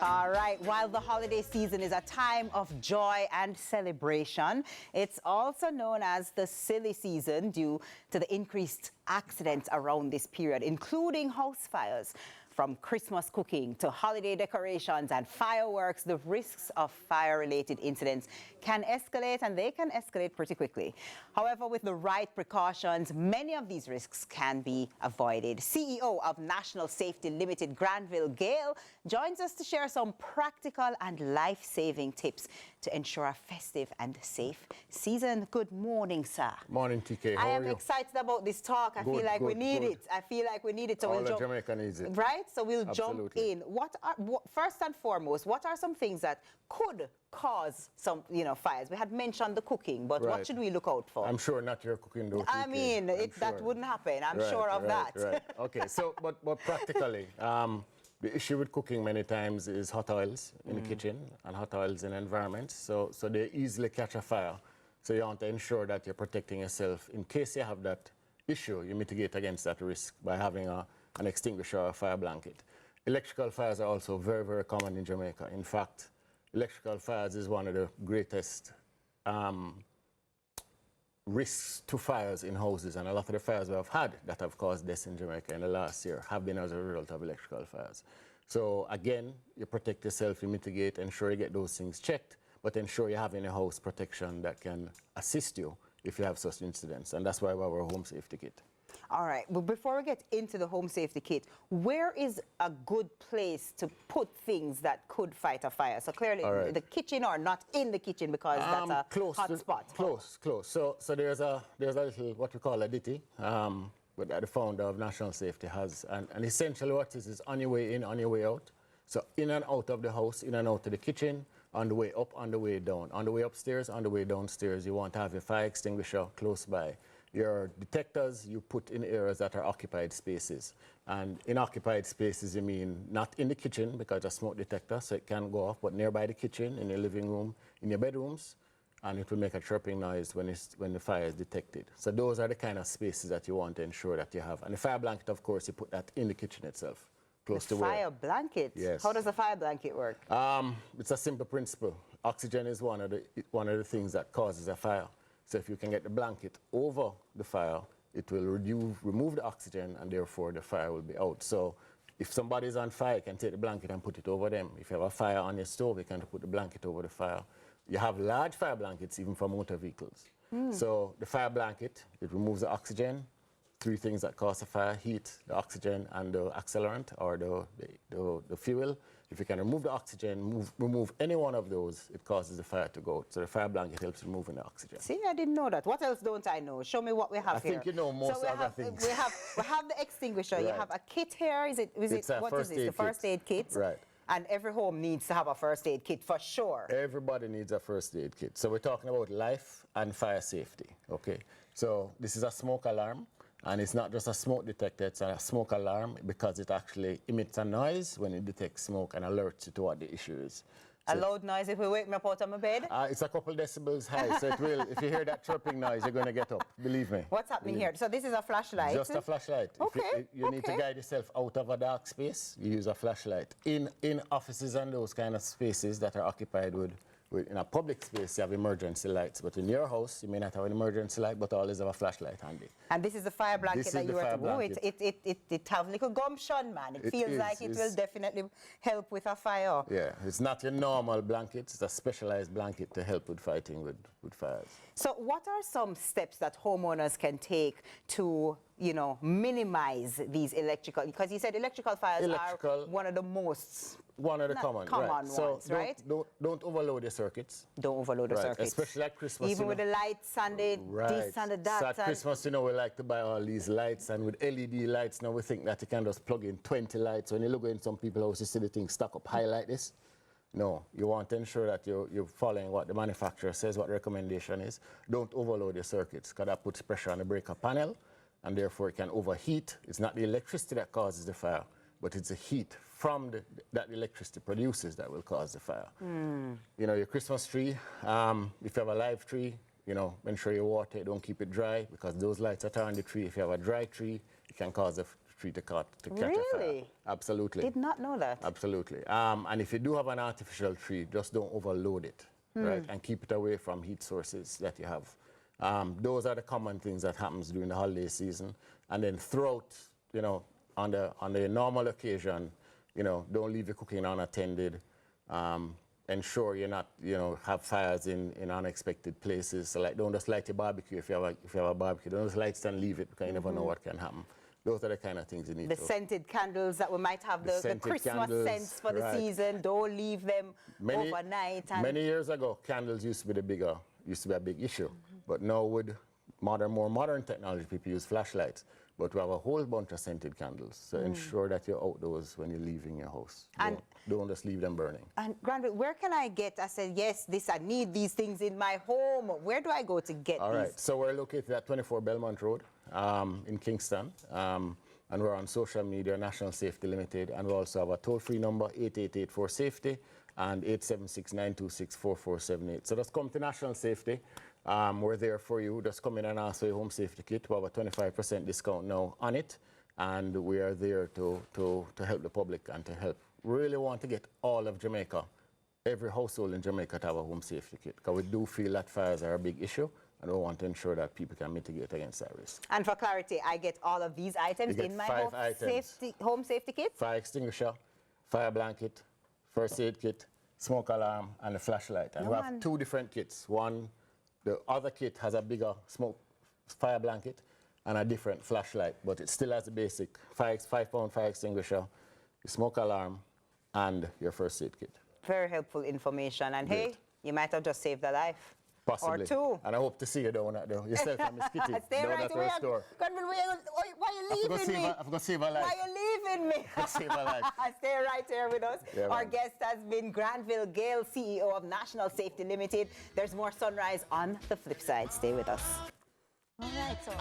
All right, while the holiday season is a time of joy and celebration, it's also known as the silly season due to the increased accidents around this period, including house fires. From Christmas cooking to holiday decorations and fireworks, the risks of fire-related incidents can escalate, and they can escalate pretty quickly. However, with the right precautions, many of these risks can be avoided. CEO of National Safety Limited, Granville, Gayle, joins us to share some practical and life-saving tips to ensure a festive and safe season. Good morning, sir. Morning, TK. I am excited about this talk. I feel like we need it. I feel like we need it. So all of Jamaica needs it. Right? So we'll jump in. First and foremost, what are some things that could cause some, fires? We had mentioned the cooking, but what should we look out for? I'm sure not your cooking, though. I mean, that wouldn't happen. I'm sure of that. Right. Okay, so, but practically, the issue with cooking many times is hot oils in the kitchen and hot oils in environments. So they easily catch a fire. So you want to ensure that you're protecting yourself. In case you have that issue, you mitigate against that risk by having an extinguisher or a fire blanket. Electrical fires are also very, very common in Jamaica. In fact, electrical fires is one of the greatest risks to fires in houses, and a lot of the fires we have had that have caused deaths in Jamaica in the last year have been as a result of electrical fires. So again, you protect yourself, you mitigate, ensure you get those things checked, but ensure you have in your house protection that can assist you if you have such incidents, and that's why we have our home safety kit. All right, but before we get into the home safety kit, where is a good place to put things that could fight a fire? So clearly the kitchen, or not in the kitchen, because that's a hot spot. Close. So there's a little, what we call a ditty, that the founder of National Safety has, and essentially what it is on your way in, on your way out. So in and out of the house, in and out of the kitchen, on the way up, on the way down. On the way upstairs, on the way downstairs, you want to have your fire extinguisher close by. Your detectors you put in areas that are occupied spaces. And in occupied spaces, you mean not in the kitchen, because it's a smoke detector, so it can go off, but nearby the kitchen, in your living room, in your bedrooms, and it will make a chirping noise when the fire is detected. So those are the kind of spaces that you want to ensure that you have. And the fire blanket, of course, you put that in the kitchen itself, close to where. Fire blanket? Yes. How does a fire blanket work? It's a simple principle. Oxygen is one of the things that causes a fire. So if you can get the blanket over the fire, it will remove the oxygen, and therefore the fire will be out. So if somebody's on fire, you can take the blanket and put it over them. If you have a fire on your stove, you can put the blanket over the fire. You have large fire blankets even for motor vehicles. So the fire blanket, it removes the oxygen. Three things that cause a fire: heat, the oxygen, and the accelerant, or the fuel. If you can remove the oxygen, remove any one of those, it causes the fire to go out. So the fire blanket helps removing the oxygen. See, I didn't know that. What else don't I know? Show me what we have here. I think you know most other things. We have the extinguisher. Right. You have a kit here. What is this? The first aid kit. Right. And every home needs to have a first aid kit for sure. Everybody needs a first aid kit. So we're talking about life and fire safety, okay? So this is a smoke alarm. And it's not just a smoke detector, it's a smoke alarm, because it actually emits a noise when it detects smoke and alerts you to what the issue is. So a loud noise if we wake me up out of my bed? It's a couple decibels high, so it will, if you hear that chirping noise, you're going to get up, believe me. What's happening here? So this is a flashlight? Just a flashlight. Okay. You need to guide yourself out of a dark space, you use a flashlight. In offices and those kind of spaces that are occupied in a public space, you have emergency lights, but in your house, you may not have an emergency light, but always have a flashlight handy. And this is the fire blanket that you were to it have little gumption, man. It feels like it will definitely help with a fire. Yeah, it's not your normal blanket, it's a specialized blanket to help with fighting with fires. So what are some steps that homeowners can take to, minimize these electrical, because you said electrical fires are one of the most common ones, so right? Don't overload your circuits. Don't overload the circuits. Especially at Christmas. Even with the lights and the this and the that. So at Christmas, we like to buy all these lights, and with LED lights now we think that you can just plug in 20 lights. When you look in some people's houses, you see the thing stuck up high like this. No, you want to ensure that you're following what the manufacturer says, what the recommendation is. Don't overload your circuits, because that puts pressure on the breaker panel, and therefore it can overheat. It's not the electricity that causes the fire, but it's the heat from that the electricity produces that will cause the fire. Your Christmas tree, if you have a live tree, ensure you water it, don't keep it dry, because those lights that are on the tree, if you have a dry tree, it can cause the tree to catch a fire. Really? Absolutely. Did not know that. Absolutely. And if you do have an artificial tree, just don't overload it, right? And keep it away from heat sources that you have. Those are the common things that happens during the holiday season. And then throughout, you know, on the normal occasion, you know, don't leave your cooking unattended. Ensure you're not, you know, have fires in unexpected places. So like, don't just light your barbecue if you have a barbecue. Don't just light it and leave it because you never know what can happen. Those are the kind of things you need The to. scented candles that we might have, the Christmas candles, scents for the season. Don't leave them overnight. And Many years ago, candles used to be a big issue. But now with more modern technology, people use flashlights. But we have a whole bunch of scented candles. So ensure that you're outdoors when you're leaving your house. And don't just leave them burning. And Granville, where can I get, I said, yes, I need these things in my home. Where do I go to get these? All right, so we're located at 24 Belmont Road in Kingston. And we're on social media, National Safety Limited. And we also have a toll-free number, 888-4SAFETY and 876-926-4478. So just come to National Safety. We're there for you. Just come in and ask for your home safety kit. We have a 25% discount now on it. And we are there to help the public and to help. Really want to get all of Jamaica, every household in Jamaica to have a home safety kit. Because we do feel that fires are a big issue. And we want to ensure that people can mitigate against that risk. And for clarity, I get all of these items in my home safety kit? Fire extinguisher, fire blanket, first aid kit, smoke alarm, and a flashlight. And we have two different kits. One, the other kit has a bigger fire blanket and a different flashlight, but it still has the basic 5-pound fire extinguisher, your smoke alarm, and your first aid kit. Very helpful information. And hey, you might have just saved a life. Possibly. Or two. And I hope to see you down at yourself and Miss Kitty. Stay right where. Store. Granville, why are you leaving me? I've got to save a life. Why are you leaving me? Save a life. Stay right here with us. Yeah, Our guest has been Granville Gayle, CEO of National Safety Limited. There's more Sunrise on the flip side. Stay with us. All right, so.